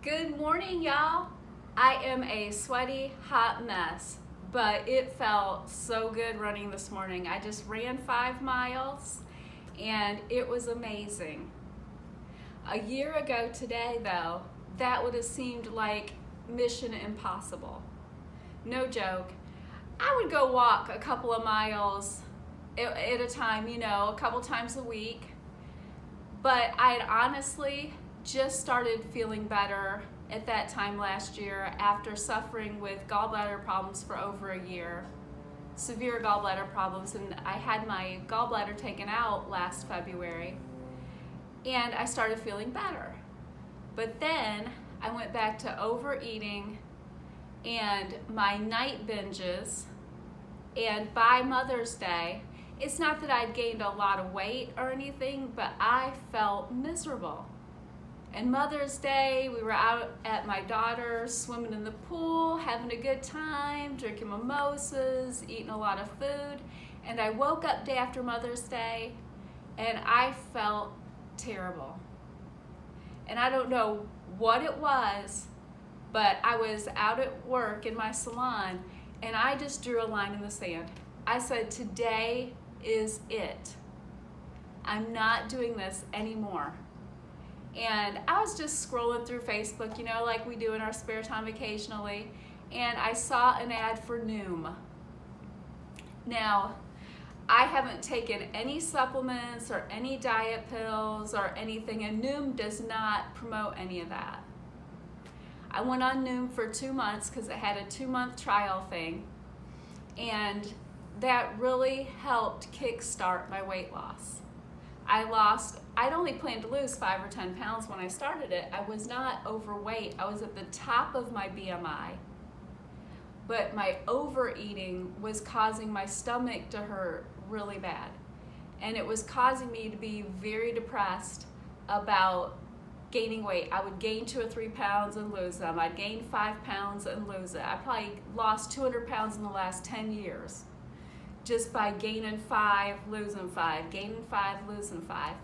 Good morning, y'all. I am a sweaty, hot mess, but it felt so good running this morning. I just ran 5 miles and it was amazing. A year ago today, though, that would have seemed like mission impossible. No joke. I would go walk a couple of miles at a time, a couple times a week. But I had honestly just started feeling better at that time last year after suffering with gallbladder problems for over a year, severe gallbladder problems, and I had my gallbladder taken out last February, and I started feeling better. But then I went back to overeating and my night binges, and by Mother's Day, it's not that I'd gained a lot of weight or anything, but I felt miserable. And Mother's Day, we were out at my daughter's, swimming in the pool, having a good time, drinking mimosas, eating a lot of food. And I woke up day after Mother's Day and I felt terrible. And I don't know what it was, but I was out at work in my salon and I just drew a line in the sand. I said, today is it. I'm not doing this anymore. And I was just scrolling through Facebook, like we do in our spare time occasionally, and I saw an ad for Noom. Now, I haven't taken any supplements or any diet pills or anything, and Noom does not promote any of that. I went on Noom for 2 months because it had a 2-month trial thing, and that really helped kickstart my weight loss. I'd only planned to lose 5 or 10 pounds when I started it. I was not overweight. I was at the top of my BMI. But my overeating was causing my stomach to hurt really bad. And it was causing me to be very depressed about gaining weight. I would gain 2 or 3 pounds and lose them. I'd gain 5 pounds and lose it. I probably lost 200 pounds in the last 10 years. Just by gaining 5, losing 5, gaining 5, losing 5.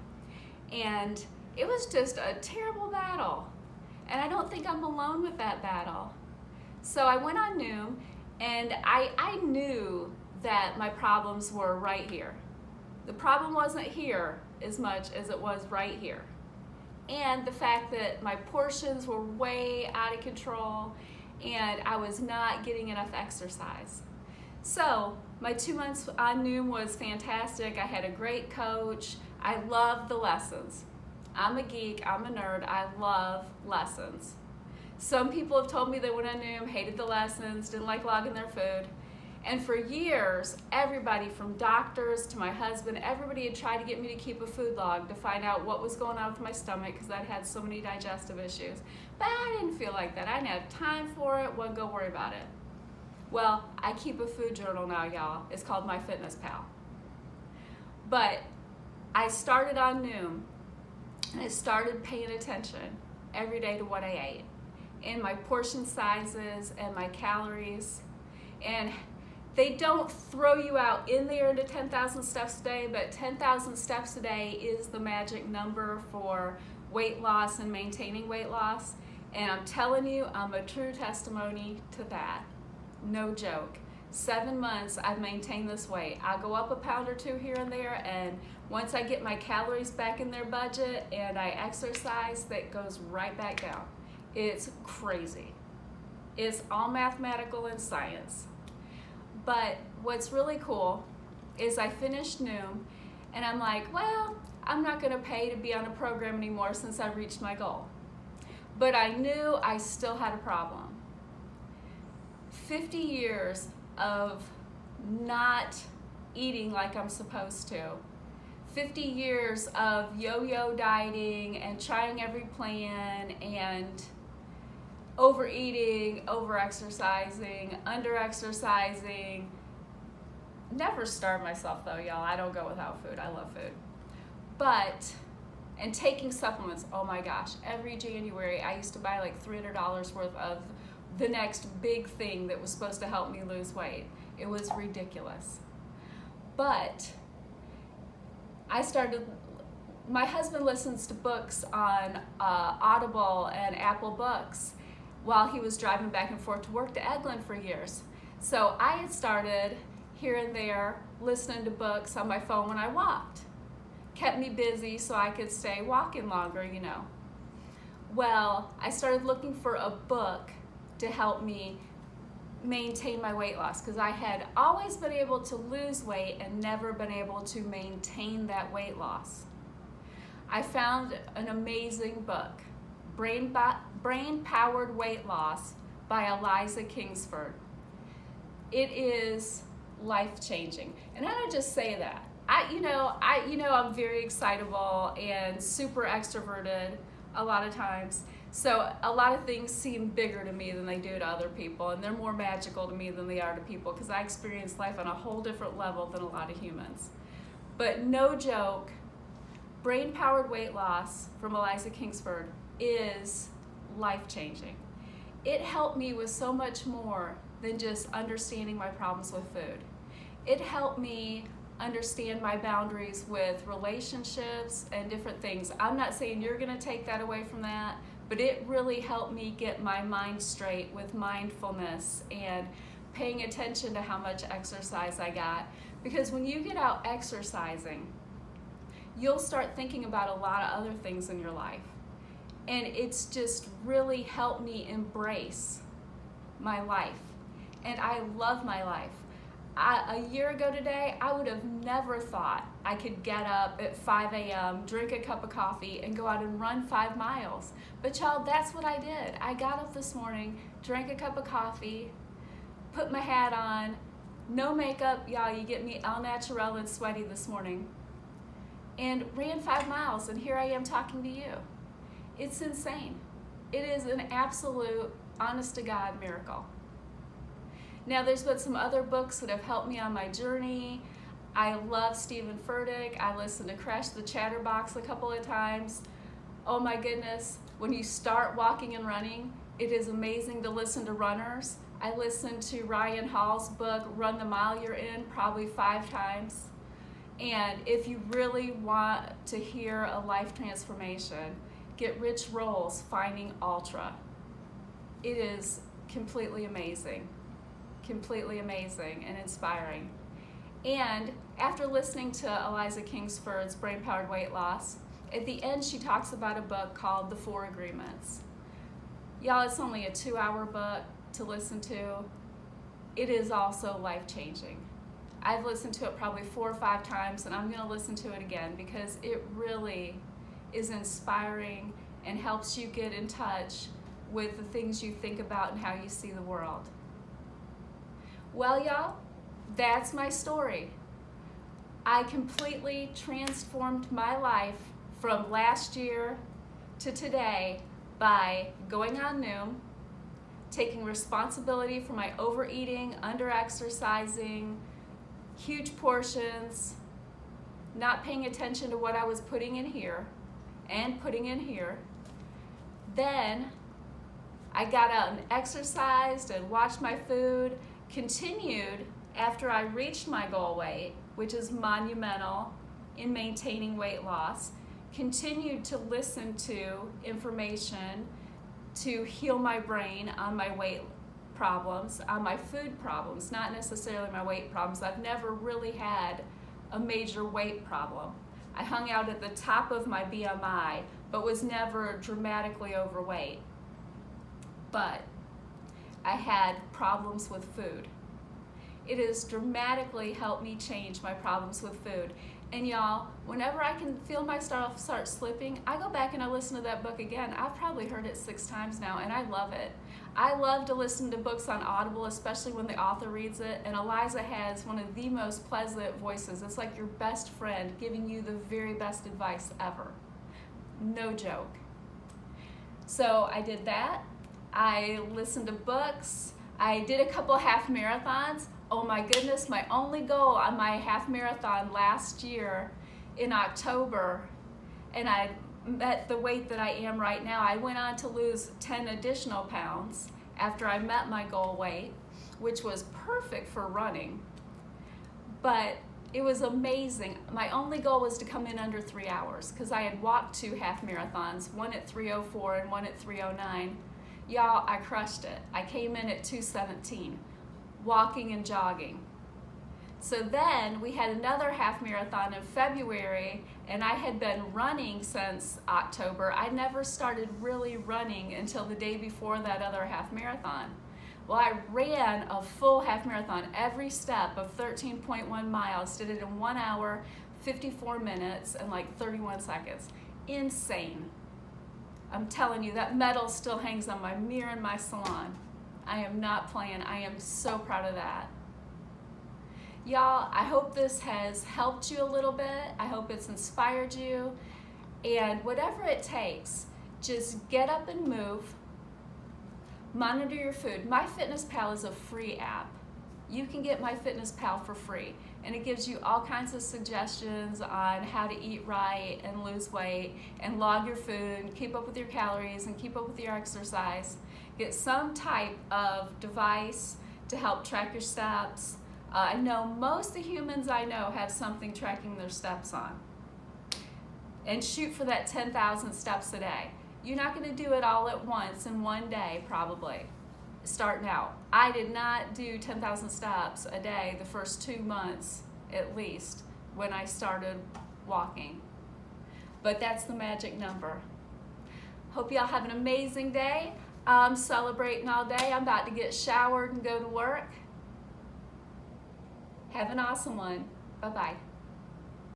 And it was just a terrible battle. And I don't think I'm alone with that battle. So I went on Noom, and I knew that my problems were right here. The problem wasn't here as much as it was right here. And the fact that my portions were way out of control, and I was not getting enough exercise. So my 2 months on Noom was fantastic. I had a great coach. I loved the lessons. I'm a geek, I'm a nerd, I love lessons. Some people have told me they went on Noom, hated the lessons, didn't like logging their food. And for years, everybody from doctors to my husband, everybody had tried to get me to keep a food log to find out what was going on with my stomach because I'd had so many digestive issues. But I didn't feel like that. I didn't have time for it, wouldn't go worry about it. Well, I keep a food journal now, y'all. It's called MyFitnessPal. But I started on Noom, and I started paying attention every day to what I ate, and my portion sizes and my calories. And they don't throw you out in there into 10,000 steps a day, but 10,000 steps a day is the magic number for weight loss and maintaining weight loss. And I'm telling you, I'm a true testimony to that. No joke. 7 months I've maintained this weight. I go up a pound or 2 here and there, and once I get my calories back in their budget and I exercise, that goes right back down. It's crazy. It's all mathematical and science. But what's really cool is I finished Noom, and I'm like, well, I'm not going to pay to be on a program anymore since I reached my goal. But I knew I still had a problem. 50 years of not eating like I'm supposed to. 50 years of yo-yo dieting and trying every plan and overeating, over-exercising, under-exercising. Never starve myself though, y'all. I don't go without food. I love food. And taking supplements, oh my gosh. Every January I used to buy like $300 worth of the next big thing that was supposed to help me lose weight. It was ridiculous. But I started my husband listens to books on Audible and Apple Books while he was driving back and forth to work to Eglin for years. So I had started here and there listening to books on my phone when I walked. Kept me busy so I could stay walking longer, you know. Well, I started looking for a book to help me maintain my weight loss because I had always been able to lose weight and never been able to maintain that weight loss. I found an amazing book, Brain Powered Weight Loss by Eliza Kingsford. It is life-changing. And I don't just say that. I'm very excitable and super extroverted a lot of times. So a lot of things seem bigger to me than they do to other people, and they're more magical to me than they are to people because I experience life on a whole different level than a lot of humans. But no joke, Brain Powered Weight Loss from Eliza Kingsford is life-changing. It helped me with so much more than just understanding my problems with food. It helped me understand my boundaries with relationships and different things. I'm not saying you're going to take that away from that, but it really helped me get my mind straight with mindfulness and paying attention to how much exercise I got. Because when you get out exercising, you'll start thinking about a lot of other things in your life. And it's just really helped me embrace my life. And I love my life. A year ago today, I would have never thought I could get up at 5 a.m., drink a cup of coffee, and go out and run 5 miles. But child, that's what I did. I got up this morning, drank a cup of coffee, put my hat on, no makeup, y'all, you get me al natural and sweaty this morning, and ran 5 miles, and here I am talking to you. It's insane. It is an absolute, honest-to-God miracle. Now, there's been some other books that have helped me on my journey. I love Stephen Furtick. I listened to Crash the Chatterbox a couple of times. Oh my goodness, when you start walking and running, it is amazing to listen to runners. I listened to Ryan Hall's book, Run the Mile You're In, probably 5 times. And if you really want to hear a life transformation, get Rich Roll's Finding Ultra. It is completely amazing and inspiring. And after listening to Eliza Kingsford's Brain Powered Weight Loss, at the end she talks about a book called The 4 Agreements. Y'all, it's only a 2-hour book to listen to. It is also life-changing. I've listened to it probably 4 or 5 times, and I'm going to listen to it again because it really is inspiring and helps you get in touch with the things you think about and how you see the world. Well, y'all, that's my story. I completely transformed my life from last year to today by going on Noom, taking responsibility for my overeating, under-exercising, huge portions, not paying attention to what I was putting in here and putting in here. Then I got out and exercised and watched my food, continued after I reached my goal weight, which is monumental in maintaining weight loss, continued to listen to information to heal my brain on my weight problems, on my food problems, not necessarily my weight problems. I've never really had a major weight problem. I hung out at the top of my BMI, but was never dramatically overweight. But I had problems with food. It has dramatically helped me change my problems with food. And y'all, whenever I can feel myself start slipping, I go back and I listen to that book again. I've probably heard it 6 times now, and I love it. I love to listen to books on Audible, especially when the author reads it. And Eliza has one of the most pleasant voices. It's like your best friend giving you the very best advice ever. No joke. So I did that. I listened to books. I did a couple of half marathons. Oh my goodness, my only goal on my half marathon last year in October, and I met the weight that I am right now. I went on to lose 10 additional pounds after I met my goal weight, which was perfect for running. But It was amazing. My only goal was to come in under 3 hours because I had walked 2 half marathons, one at 3:04 and one at 3:09. Y'all, I crushed it. I came in at 2:17, walking and jogging. So then we had another half marathon in February, and I had been running since October. I never started really running until the day before that other half marathon. Well, I ran a full half marathon, every step of 13.1 miles, did it in 1 hour, 54 minutes, and like 31 seconds. Insane. I'm telling you, that medal still hangs on my mirror in my salon. I am not playing. I am so proud of that. Y'all, I hope this has helped you a little bit. I hope it's inspired you. And whatever it takes, just get up and move. Monitor your food. MyFitnessPal is a free app. You can get MyFitnessPal for free, and it gives you all kinds of suggestions on how to eat right and lose weight and log your food and keep up with your calories and keep up with your exercise. Get some type of device to help track your steps. I know most of the humans I know have something tracking their steps on. And shoot for that 10,000 steps a day. You're not going to do it all at once in one day, probably, starting out. I did not do 10,000 steps a day the first 2 months, at least, when I started walking. But that's the magic number. Hope y'all have an amazing day. I'm celebrating all day. I'm about to get showered and go to work. Have an awesome one. Bye-bye.